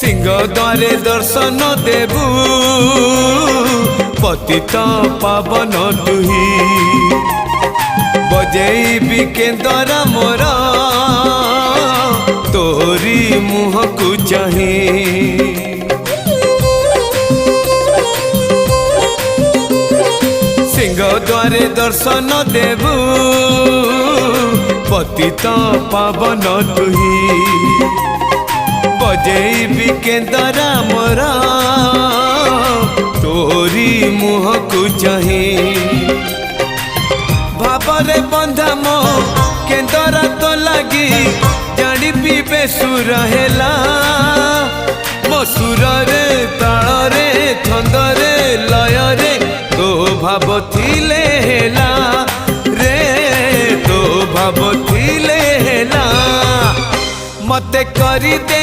सिंह द्वारे दर्शन देबू पतित पावन तुही बजेबी केंदरा मोर तोरी मुह को चाहे सिंह द्वारे दर्शन देबू पतित पावन तुही बजेबी केंदरा मोर तोरी मुह को चाहे भावरे बंधा मो केंदरा तो लगी जानी पीबे सुर हेला मो सुर रे ताल रे छंद रे लय रे तो भाव थिले हेला रे तो भाव थिले हेला मते करी दे।